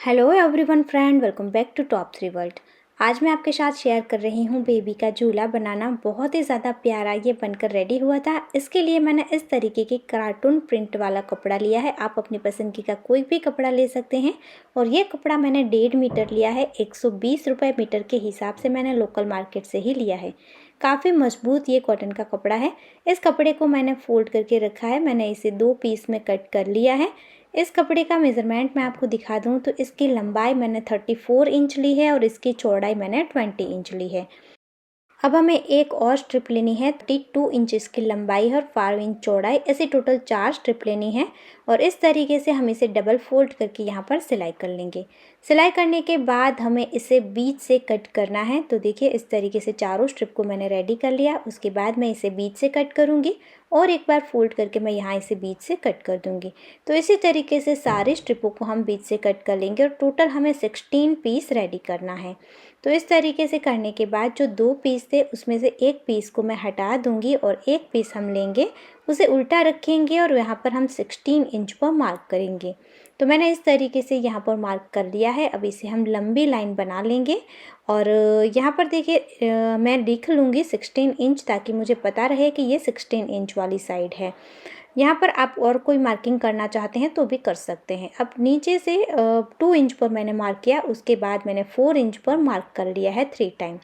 Hello everyone friend, welcome back to top 3 world. आज मैं आपके साथ शेयर कर रही हूँ बेबी का झूला बनाना। बहुत ही ज़्यादा प्यारा ये बनकर रेडी हुआ था। इसके लिए मैंने इस तरीके के कार्टून प्रिंट वाला कपड़ा लिया है। आप अपनी पसंद का कोई भी कपड़ा ले सकते हैं। और ये कपड़ा मैंने 1.5 मीटर लिया है। 120 रुपये मीटर के हिसाब से मैंने लोकल मार्केट से ही लिया है। काफ़ी मजबूत ये कॉटन का कपड़ा है। इस कपड़े को मैंने फोल्ड करके रखा है। मैंने इसे 2 पीस में कट कर लिया है। इस कपड़े का मेज़रमेंट मैं आपको दिखा दूँ तो इसकी लंबाई मैंने 34 इंच ली है और इसकी चौड़ाई मैंने 20 इंच ली है। अब हमें एक और स्ट्रिप लेनी है। 32 इंच इसकी लंबाई है और 5 इंच चौड़ाई। ऐसे टोटल 4 स्ट्रिप लेनी है और इस तरीके से हम इसे डबल फोल्ड करके यहाँ पर सिलाई कर लेंगे। सिलाई करने के बाद हमें इसे बीच से कट करना है। तो देखिए इस तरीके से चारों स्ट्रिप को मैंने रेडी कर लिया। उसके बाद मैं इसे बीच से कट करूँगी और एक बार फोल्ड करके मैं यहाँ इसे बीच से कट कर दूँगी। तो इसी तरीके से सारे स्ट्रिपों को हम बीच से कट कर लेंगे और टोटल हमें 16 पीस रेडी करना है। तो इस तरीके से करने के बाद जो 2 पीस थे उसमें से एक पीस को मैं हटा दूंगी और एक पीस हम लेंगे, उसे उल्टा रखेंगे और यहाँ पर हम 16 इंच पर मार्क करेंगे। तो मैंने इस तरीके से यहाँ पर मार्क कर लिया है। अब इसे हम लंबी लाइन बना लेंगे और यहाँ पर देखिए मैं लिख लूँगी 16 इंच ताकि मुझे पता रहे कि ये 16 इंच वाली साइड है। यहाँ पर आप और कोई मार्किंग करना चाहते हैं तो भी कर सकते हैं। अब नीचे से 2 इंच पर मैंने मार्क किया, उसके बाद मैंने 4 इंच पर मार्क कर लिया है 3 टाइम।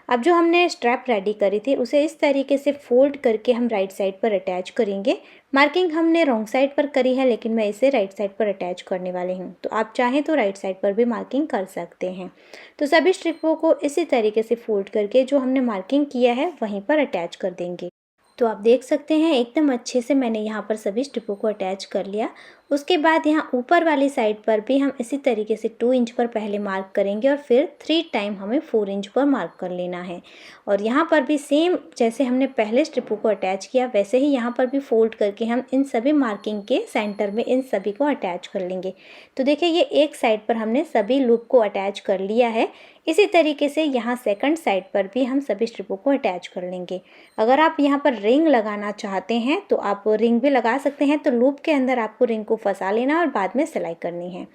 अब जो हमने स्ट्रैप रेडी करी थी उसे इस तरीके से फोल्ड करके हम राइट साइड पर अटैच करेंगे। मार्किंग हमने रॉन्ग साइड पर करी है लेकिन मैं इसे राइट साइड पर अटैच करने वाली हूँ। तो आप चाहें तो राइट साइड पर भी मार्किंग कर सकते हैं। तो सभी स्ट्रिपों को इसी तरीके से फोल्ड करके जो हमने मार्किंग किया है वहीं पर अटैच कर देंगे। तो आप देख सकते हैं एकदम अच्छे से मैंने यहाँ पर सभी स्ट्रिपों को अटैच कर लिया। उसके बाद यहाँ ऊपर वाली साइड पर भी हम इसी तरीके से 2 इंच पर पहले मार्क करेंगे और फिर 3 टाइम हमें 4 इंच पर मार्क कर लेना है। और यहाँ पर भी सेम जैसे हमने पहले स्ट्रिपों को अटैच किया वैसे ही यहाँ पर भी फोल्ड करके हम इन सभी मार्किंग के सेंटर में इन सभी को अटैच कर लेंगे। तो देखिए ये एक साइड पर हमने सभी लूप को अटैच कर लिया है। इसी तरीके से यहाँ सेकंड साइड पर भी हम सभी स्ट्रिपों को अटैच कर लेंगे। अगर आप यहाँ पर रिंग लगाना चाहते हैं तो आप रिंग भी लगा सकते हैं। तो लूप के अंदर आपको रिंग को फंसा लेना और बाद में सिलाई करनी है।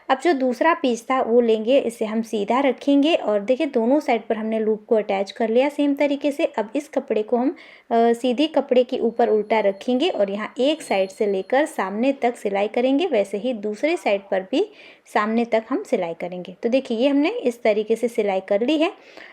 अब जो दूसरा पीस था वो लेंगे, इसे हम सीधा रखेंगे और देखिए दोनों साइड पर हमने लूप को अटैच कर लिया सेम तरीके से। अब इस कपड़े को हम सीधे कपड़े के ऊपर उल्टा रखेंगे और यहाँ एक साइड से लेकर सामने तक सिलाई करेंगे। वैसे ही दूसरे साइड पर भी सामने तक हम सिलाई करेंगे। तो देखिए ये हमने इस तरीके से सिलाई कर ली है।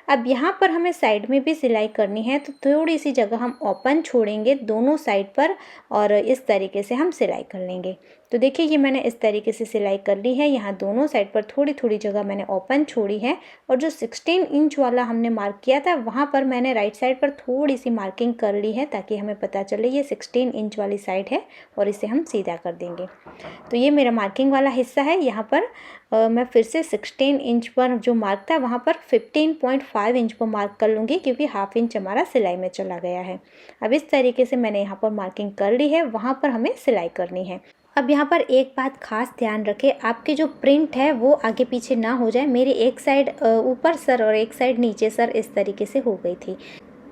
अब यहाँ पर हमें साइड में भी सिलाई करनी है तो थोड़ी सी जगह हम ओपन छोड़ेंगे दोनों साइड पर और इस तरीके से हम सिलाई कर लेंगे। तो देखिए ये मैंने इस तरीके से सिलाई कर ली है। यहाँ दोनों साइड पर थोड़ी थोड़ी जगह मैंने ओपन छोड़ी है और जो 16 इंच वाला हमने मार्क किया था वहाँ पर मैंने राइट साइड पर थोड़ी सी मार्किंग कर ली है ताकि हमें पता चले ये 16 इंच वाली साइड है और इसे हम सीधा कर देंगे। तो ये मेरा मार्किंग वाला हिस्सा है। यहाँ पर मैं फिर से 16 इंच पर जो मार्क था वहाँ पर 15.5 इंच पर मार्क कर लूँगी क्योंकि हाफ इंच हमारा सिलाई में चला गया है। अब इस तरीके से मैंने यहाँ पर मार्किंग कर ली है, वहाँ पर हमें सिलाई करनी है। अब यहाँ पर एक बात खास ध्यान रखें, आपके जो प्रिंट है वो आगे पीछे ना हो जाए। मेरी एक साइड ऊपर सर और एक साइड नीचे सर इस तरीके से हो गई थी।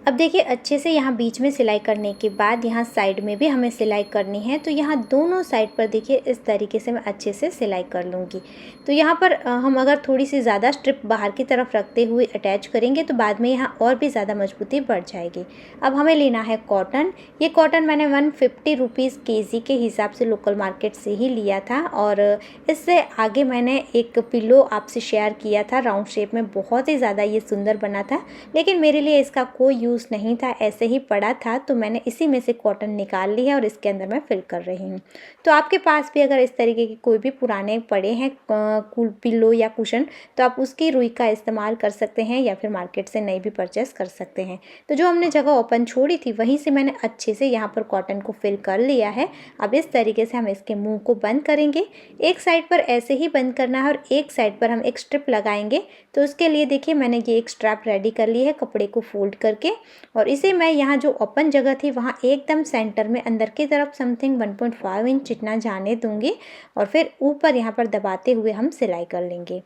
अब देखिए अच्छे से यहाँ बीच में सिलाई करने के बाद यहाँ साइड में भी हमें सिलाई करनी है। तो यहाँ दोनों साइड पर देखिए इस तरीके से मैं अच्छे से सिलाई कर लूँगी। तो यहाँ पर हम अगर थोड़ी सी ज़्यादा स्ट्रिप बाहर की तरफ रखते हुए अटैच करेंगे तो बाद में यहाँ और भी ज़्यादा मजबूती बढ़ जाएगी। अब हमें लेना है कॉटन। ये कॉटन मैंने 150 रुपीज़ केजी के हिसाब से लोकल मार्केट से ही लिया था। और इससे आगे मैंने एक पिलो आपसे शेयर किया था राउंड शेप में, बहुत ही ज़्यादा ये सुंदर बना था लेकिन मेरे लिए इसका कोई यूज़ नहीं था, ऐसे ही पड़ा था। तो मैंने इसी में से कॉटन निकाल ली है और इसके अंदर मैं फिल कर रही हूँ। तो आपके पास भी अगर इस तरीके के कोई भी पुराने पड़े हैं पिल्लो या कुशन तो आप उसकी रुई का इस्तेमाल कर सकते हैं या फिर मार्केट से नई भी परचेस कर सकते हैं। तो जो हमने जगह ओपन छोड़ी थी वहीं से मैंने अच्छे से यहाँ पर कॉटन को फिल कर लिया है। अब इस तरीके से हम इसके मुँह को बंद करेंगे। एक साइड पर ऐसे ही बंद करना है और एक साइड पर हम एक स्ट्रिप लगाएंगे। तो उसके लिए देखिए मैंने ये एक स्ट्रैप रेडी कर ली है कपड़े को फोल्ड करके और इसे मैं यहाँ जो ओपन जगह थी वहाँ एकदम सेंटर में अंदर की तरफ समथिंग 1.5 इंच इतना जाने दूंगी और फिर ऊपर यहाँ पर दबाते हुए हम सिलाई कर लेंगे।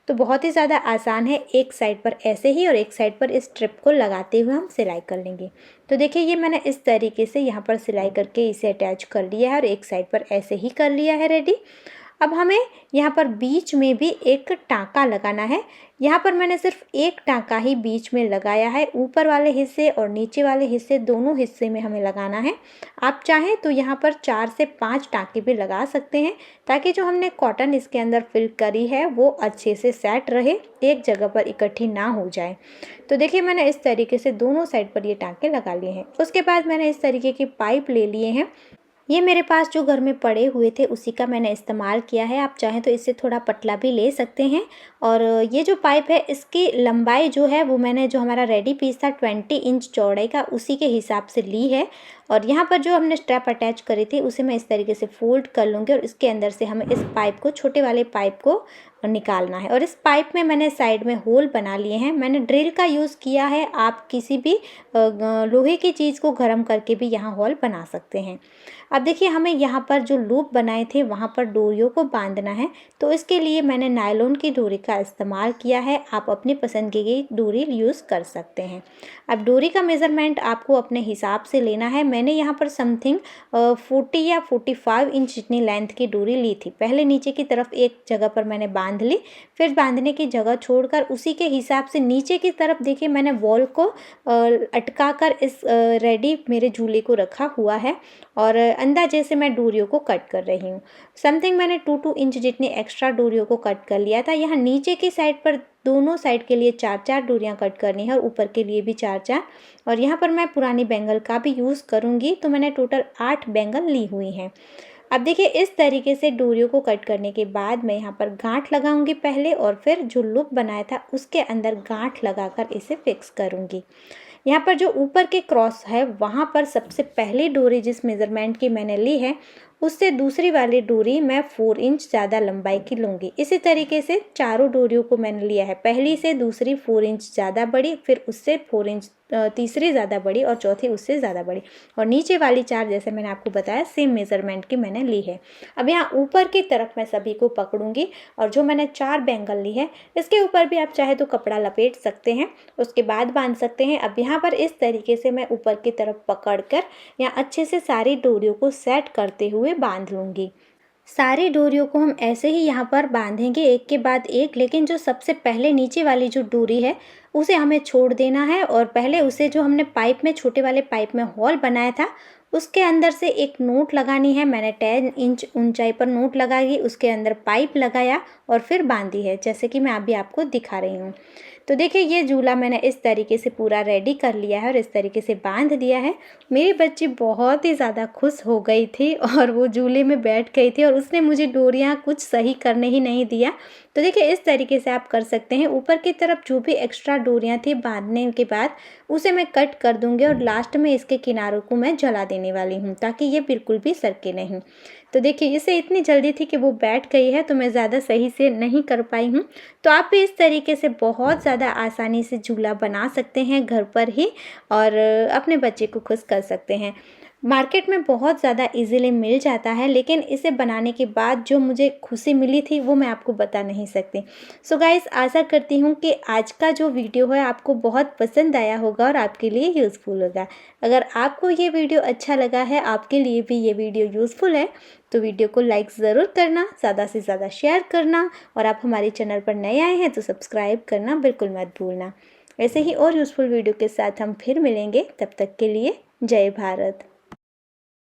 तो बहुत ही ज़्यादा आसान है, एक साइड पर ऐसे ही और एक साइड पर इस स्ट्रिप को लगाते हुए हम सिलाई कर लेंगे। तो देखिए ये मैंने इस तरीके से यहाँ पर सिलाई करके इसे अटैच कर लिया है और एक साइड पर ऐसे ही कर लिया है रेडी। अब हमें यहाँ पर बीच में भी एक टाँका लगाना है। यहाँ पर मैंने सिर्फ एक टाँका ही बीच में लगाया है, ऊपर वाले हिस्से और नीचे वाले हिस्से दोनों हिस्से में हमें लगाना है। आप चाहें तो यहाँ पर 4 से 5 टाँके भी लगा सकते हैं, ताकि जो हमने कॉटन इसके अंदर फिल करी है वो अच्छे से सेट रहे, एक जगह पर इकट्ठी ना हो जाए। तो देखिए मैंने इस तरीके से दोनों साइड पर ये टाँके लगा लिए हैं। उसके बाद मैंने इस तरीके के पाइप ले लिए हैं। ये मेरे पास जो घर में पड़े हुए थे उसी का मैंने इस्तेमाल किया है। आप चाहें तो इससे थोड़ा पतला भी ले सकते हैं। और ये जो पाइप है इसकी लंबाई जो है वो मैंने जो हमारा रेडी पीस था 20 इंच चौड़ाई का उसी के हिसाब से ली है। और यहाँ पर जो हमने स्ट्रैप अटैच करी थी उसे मैं इस तरीके से फोल्ड कर लूँगी और इसके अंदर से हमें इस पाइप को, छोटे वाले पाइप को निकालना है। और इस पाइप में मैंने साइड में होल बना लिए हैं। मैंने ड्रिल का यूज़ किया है, आप किसी भी लोहे की चीज़ को गर्म करके भी यहाँ होल बना सकते हैं। अब देखिए हमें यहाँ पर जो लूप बनाए थे वहाँ पर डोरियों को बांधना है, तो इसके लिए मैंने नायलॉन की डोरी का इस्तेमाल किया है। आप अपनी पसंद की डोरी यूज़ कर सकते हैं। अब डोरी का मेज़रमेंट आपको अपने हिसाब से लेना है। मैंने यहाँ पर समथिंग 40 या 45 इंच जितनी लेंथ की डोरी ली थी। पहले नीचे की तरफ एक जगह पर मैंने बांध ली, फिर बांधने की जगह छोड़कर उसी के हिसाब से नीचे की तरफ देखिए मैंने वॉल को अटका कर इस रेडी मेरे झूले को रखा हुआ है। और अंदाजे से मैं डोरियों को कट कर रही हूँ। समथिंग मैंने 2 इंच जितनी एक्स्ट्रा डोरियों को कट कर लिया था। यहाँ नीचे की साइड पर दोनों साइड के लिए 4-4 डोरियाँ कट करनी है और ऊपर के लिए भी 4-4। और यहाँ पर मैं पुरानी बैंगल का भी यूज़ करूँगी, तो मैंने टोटल 8 बैंगल ली हुई हैं। अब देखिए इस तरीके से डोरियों को कट करने के बाद मैं यहाँ पर गांठ लगाऊंगी पहले, और फिर जो लूप बनाया था उसके अंदर गांठ लगाकर इसे फिक्स करूँगी। यहाँ पर जो ऊपर के क्रॉस है वहाँ पर सबसे पहली डोरी जिस मेज़रमेंट की मैंने ली है उससे दूसरी वाली डोरी मैं 4 इंच ज़्यादा लंबाई की लूँगी। इसी तरीके से चारों डोरियों को मैंने लिया है, पहली से दूसरी 4 इंच ज़्यादा बड़ी, फिर उससे 4 इंच तीसरी ज़्यादा बड़ी और चौथी उससे ज़्यादा बड़ी, और नीचे वाली 4 जैसे मैंने आपको बताया सेम मेज़रमेंट की मैंने ली है। अब यहाँ ऊपर की तरफ मैं सभी को पकड़ूंगी और जो मैंने 4 बैंगल ली है इसके ऊपर भी आप चाहे तो कपड़ा लपेट सकते हैं, उसके बाद बांध सकते हैं। अब यहाँ पर इस तरीके से मैं ऊपर की तरफ पकड़कर यहाँ अच्छे से सारी डोरियों को सेट करते हुए बांध लूँगी। सारी डोरियों को हम ऐसे ही यहाँ पर बांधेंगे एक के बाद एक, लेकिन जो सबसे पहले नीचे वाली जो डोरी है उसे हमें छोड़ देना है और पहले उसे जो हमने पाइप में, छोटे वाले पाइप में होल बनाया था उसके अंदर से एक नोट लगानी है। मैंने 10 इंच ऊंचाई पर नोट लगाई, उसके अंदर पाइप लगाया और फिर बांधी है, जैसे कि मैं अभी आपको दिखा रही हूँ। तो देखिए ये झूला मैंने इस तरीके से पूरा रेडी कर लिया है और इस तरीके से बांध दिया है। मेरी बच्ची बहुत ही ज़्यादा खुश हो गई थी और वो झूले में बैठ गई थी और उसने मुझे डोरियाँ कुछ सही करने ही नहीं दिया। तो देखिए इस तरीके से आप कर सकते हैं। ऊपर की तरफ जो भी एक्स्ट्रा डोरियाँ थी बांधने के बाद उसे मैं कट कर दूंगी और लास्ट में इसके किनारों को मैं जला देने वाली हूँ, ताकि ये बिल्कुल भी सरके नहीं। तो देखिए इसे इतनी जल्दी थी कि वो बैठ गई है, तो मैं ज़्यादा सही से नहीं कर पाई हूँ। तो आप भी इस तरीके से बहुत ज़्यादा आसानी से झूला बना सकते हैं घर पर ही और अपने बच्चे को खुश कर सकते हैं। मार्केट में बहुत ज़्यादा इजीली मिल जाता है, लेकिन इसे बनाने के बाद जो मुझे खुशी मिली थी वो मैं आपको बता नहीं सकती। सो गाइस, आशा करती हूँ कि आज का जो वीडियो है आपको बहुत पसंद आया होगा और आपके लिए यूज़फुल होगा। अगर आपको ये वीडियो अच्छा लगा है, आपके लिए भी ये वीडियो यूज़फुल है, तो वीडियो को लाइक ज़रूर करना, ज़्यादा से ज़्यादा शेयर करना, और आप हमारे चैनल पर नए आए हैं तो सब्सक्राइब करना बिल्कुल मत भूलना। ऐसे ही और यूज़फुल वीडियो के साथ हम फिर मिलेंगे, तब तक के लिए जय भारत।